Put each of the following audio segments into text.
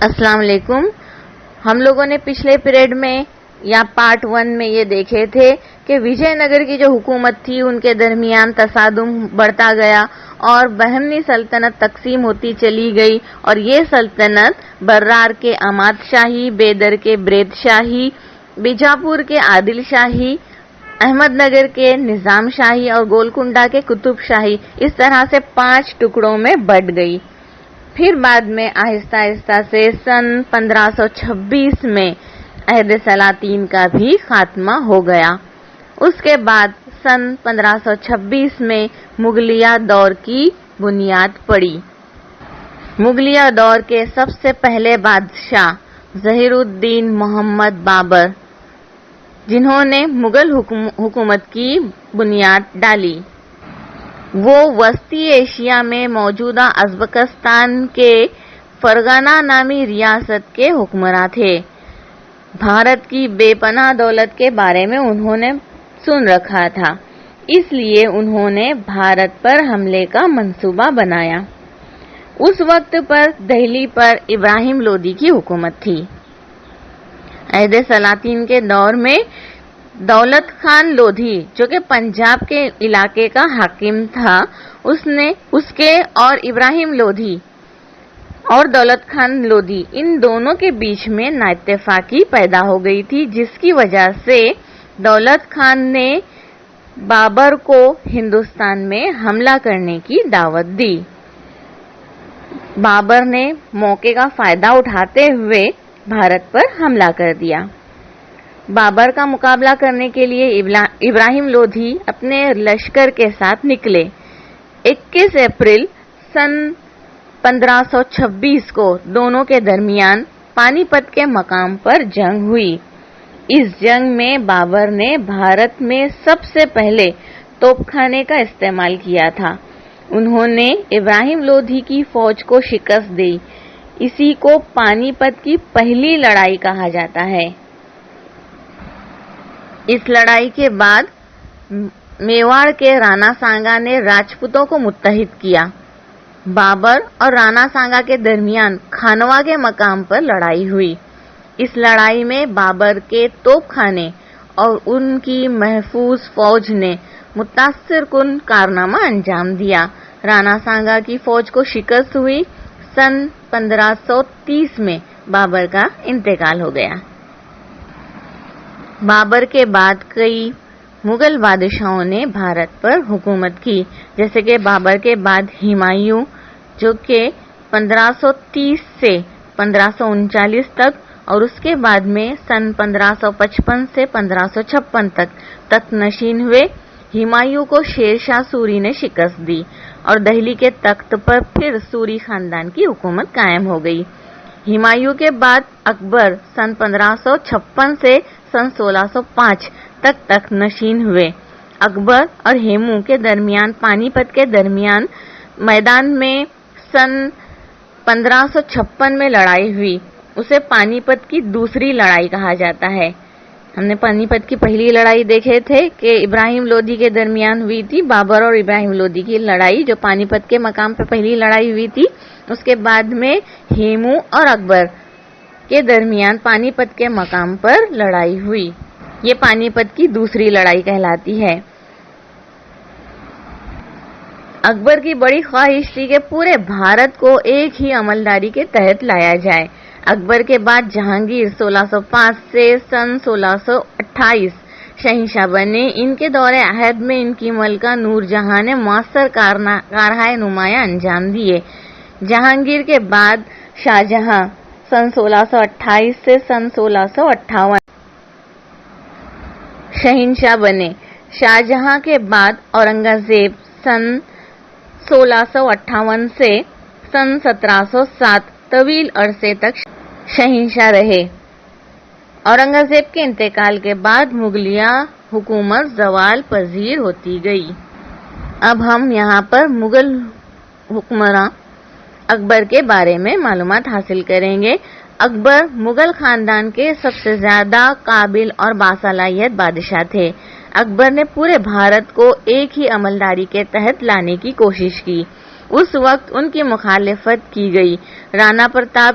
السلام علیکم. ہم لوگوں نے پچھلے پیریڈ میں یا پارٹ 1 میں یہ دیکھے تھے کہ وجے نگر کی جو حکومت تھی ان کے درمیان تصادم بڑھتا گیا اور بہمنی سلطنت تقسیم ہوتی چلی گئی، اور یہ سلطنت برار کے اماد شاہی، بیدر کے برید شاہی، بیجاپور کے عادل شاہی، احمد نگر کے نظام شاہی اور گولکنڈہ کے قطب شاہی، اس طرح سے 5 ٹکڑوں میں بٹ گئی. پھر بعد میں آہستہ آہستہ سے سن 1526 میں عہد سلاطین کا بھی خاتمہ ہو گیا. اس کے بعد سن 1526 میں مغلیہ دور کی بنیاد پڑی. مغلیہ دور کے سب سے پہلے بادشاہ ظہیر الدین محمد بابر، جنہوں نے مغل حکومت کی بنیاد ڈالی. وہ وسطی ایشیا میں موجودہ ازبکستان کے فرغانہ نامی ریاست کے حکمراں تھے. بھارت کی بے پناہ دولت کے بارے میں انہوں نے سن رکھا تھا، اس لیے انہوں نے بھارت پر حملے کا منصوبہ بنایا. اس وقت پر دہلی پر ابراہیم لودھی کی حکومت تھی. عہد سلاطین کے دور میں دولت خان لودھی، جو کہ پنجاب کے علاقے کا حاکم تھا، اس کے اور ابراہیم لودھی اور دولت خان لودھی، ان دونوں کے بیچ میں نااتفاقی پیدا ہو گئی تھی، جس کی وجہ سے دولت خان نے بابر کو ہندوستان میں حملہ کرنے کی دعوت دی. بابر نے موقع کا فائدہ اٹھاتے ہوئے بھارت پر حملہ کر دیا. بابر کا مقابلہ کرنے کے لیے ابراہیم لودھی اپنے لشکر کے ساتھ نکلے. 21 اپریل سن 1526 کو دونوں کے درمیان پانی پت کے مقام پر جنگ ہوئی. اس جنگ میں بابر نے بھارت میں سب سے پہلے توپ خانے کا استعمال کیا تھا. انہوں نے ابراہیم لودھی کی فوج کو شکست دی. اسی کو پانی پت کی پہلی لڑائی کہا جاتا ہے. اس لڑائی کے بعد میواڑ کے رانا سانگا نے راجپوتوں کو متحد کیا. بابر اور رانا سانگا کے درمیان کھانوا کے مقام پر لڑائی ہوئی. اس لڑائی میں بابر کے توپ خانے اور ان کی محفوظ فوج نے متاثر کن کارنامہ انجام دیا. رانا سانگا کی فوج کو شکست ہوئی. سن 1530 میں بابر کا انتقال ہو گیا. بابر کے بعد کئی مغل بادشاہوں نے بھارت پر حکومت کی، جیسے کہ بابر کے بعد ہمایوں، جو کہ 1530 سے 1539 تک، اور اس کے بعد میں سن 1555 سے 1556 تک نشین ہوئے. ہمایوں کو شیر شاہ سوری نے شکست دی اور دہلی کے تخت پر پھر سوری خاندان کی حکومت قائم ہو گئی. ہمایوں کے بعد اکبر سن 1556 سے سن 1605 تک نشین ہوئے. اکبر اور ہیمو کے درمیان پانی پت کے درمیان میدان میں سن 1556 میں لڑائی ہوئی. اسے پانی پت کی دوسری لڑائی کہا جاتا ہے. ہم نے پانی پت کی پہلی لڑائی دیکھے تھے کہ ابراہیم لودھی کے درمیان ہوئی تھی. بابر اور ابراہیم لودھی کی لڑائی جو پانی پت کے مقام پہ پہلی لڑائی ہوئی تھی. اس کے بعد میں ہیمو اور اکبر کے درمیان پانی پت کے مقام پر لڑائی ہوئی. یہ پانی پت کی دوسری لڑائی کہلاتی ہے. اکبر کی بڑی خواہش تھی کہ پورے بھارت کو ایک ہی عملداری کے تحت لایا جائے. اکبر کے بعد جہانگیر 1605 سے سن 1628 شہنشاہ بنے. ان کے دور عہد میں ان کی ملکہ نور جہاں نے مؤثر کارہائے نمایاں انجام دیے. جہانگیر کے بعد شاہ جہاں سن 1628 سے سن 1658 شہنشاہ بنے. شاہ جہاں کے بعد اورنگزیب سن 1658 سے سن 1707 طویل عرصے تک شہنشاہ رہے. اورنگزیب کے انتقال کے بعد مغلیہ حکومت زوال پذیر ہوتی گئی. اب ہم یہاں پر مغل حکمراں اکبر کے بارے میں معلومات حاصل کریں گے. اکبر مغل خاندان کے سب سے زیادہ قابل اور باصلاحیت بادشاہ تھے. اکبر نے پورے بھارت کو ایک ہی عملداری کے تحت لانے کی کوشش کی. اس وقت ان کی مخالفت کی گئی. رانا پرتاپ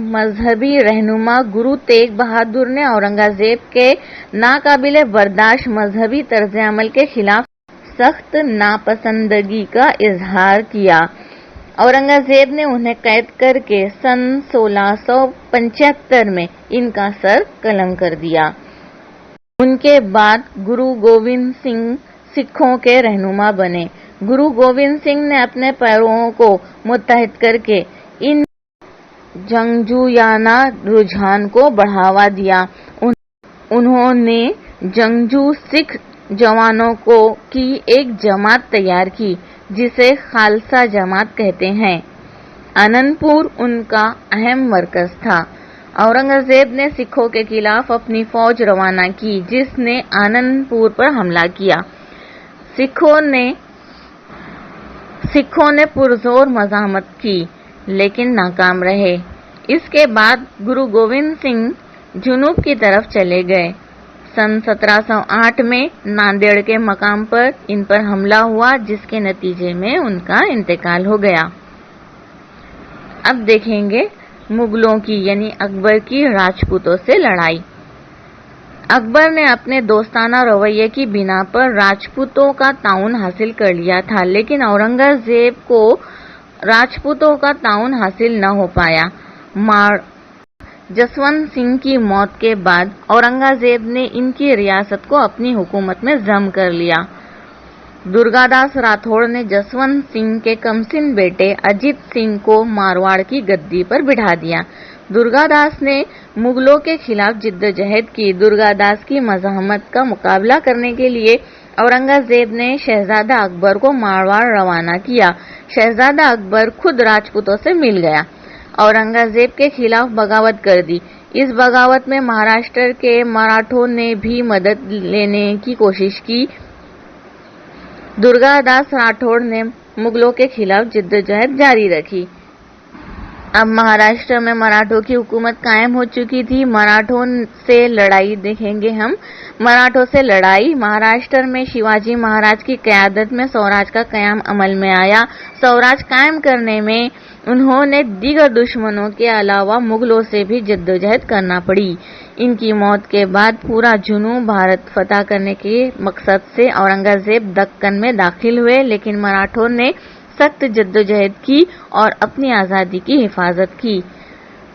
مذہبی رہنما گرو تیغ بہادر نے اورنگزیب کے ناقابل برداشت مذہبی طرز عمل کے خلاف سخت ناپسندگی کا اظہار کیا۔ اورنگزیب نے انہیں قید کر کے سن 1675 میں ان کا سر قلم کر دیا۔ ان کے بعد گرو گوبند سنگھ سکھوں کے رہنما بنے۔ گرو گوبند سنگھ نے اپنے پیرووں کو متحد کر کے ان جنگجویانہ رجحان کو بڑھاوا دیا۔ انہوں نے جنگجو سکھ جوانوں کی ایک جماعت تیار کی جسے خالصہ جماعت کہتے ہیں۔ آنند پور ان کا اہم مرکز تھا۔ اورنگزیب نے سکھوں کے خلاف اپنی فوج روانہ کی جس نے آنند پور پر حملہ کیا۔ سکھوں نے پرزور مزاحمت کی لیکن ناکام رہے۔ اس کے بعد گرو گوبند سنگھ جنوب کی طرف چلے گئے۔ سن 1708 میں ناندیڑ کے مقام پر ان پر حملہ ہوا جس کے نتیجے میں ان کا انتقال ہو گیا۔ اب دیکھیں گے مغلوں کی یعنی اکبر کی راجپوتوں سے لڑائی۔ اکبر نے اپنے دوستانہ رویے کی بنا پر راجپوتوں کا تعاون حاصل کر لیا تھا لیکن اورنگزیب کو راجپوتوں کا تعاون حاصل نہ ہو پایا۔ جسونت سنگھ کی موت کے بعد اورنگزیب نے ان کی ریاست کو اپنی حکومت میں ضم کر لیا۔ درگا داس راٹھوڑ نے جسونت سنگھ کے کمسن بیٹے اجیت سنگھ کو مارواڑ کی گدی پر بٹھا دیا۔ درگا داس نے مغلوں کے خلاف جدوجہد کی۔ درگا داس کی مزاحمت کا مقابلہ کرنے کے لیے اورنگزیب نے شہزادہ اکبر کو مارواڑ روانہ کیا۔ شہزادہ اکبر خود راجپوتوں سے مل گیا۔ اورنگزیب کے خلاف بغاوت کر دی۔ اس بغاوت میں مہاراشٹر کے مراٹھوں نے بھی مدد لینے کی کوشش کی۔ درگا داس راٹھوڑ نے مغلوں کے خلاف جدوجہد جاری رکھی۔ اب مہاراشٹر میں مراٹھوں کی حکومت قائم ہو چکی تھی۔ مراٹھوں سے لڑائی دیکھیں گے ہم۔ مراٹھوں سے لڑائی۔ مہاراشٹر میں شیواجی مہاراج کی قیادت میں سوراج کا قیام عمل میں آیا۔ سوراج قائم کرنے میں انہوں نے دیگر دشمنوں کے علاوہ مغلوں سے بھی جدوجہد کرنا پڑی۔ ان کی موت کے بعد پورا جنوب بھارت فتح کرنے کے مقصد سے اورنگزیب دکن میں داخل ہوئے لیکن مراٹھوں نے سخت جدوجہد کی اور اپنی آزادی کی حفاظت کی۔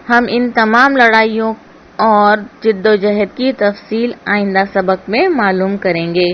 ہم ان تمام لڑائیوں اور جدوجہد کی تفصیل آئندہ سبق میں معلوم کریں گے۔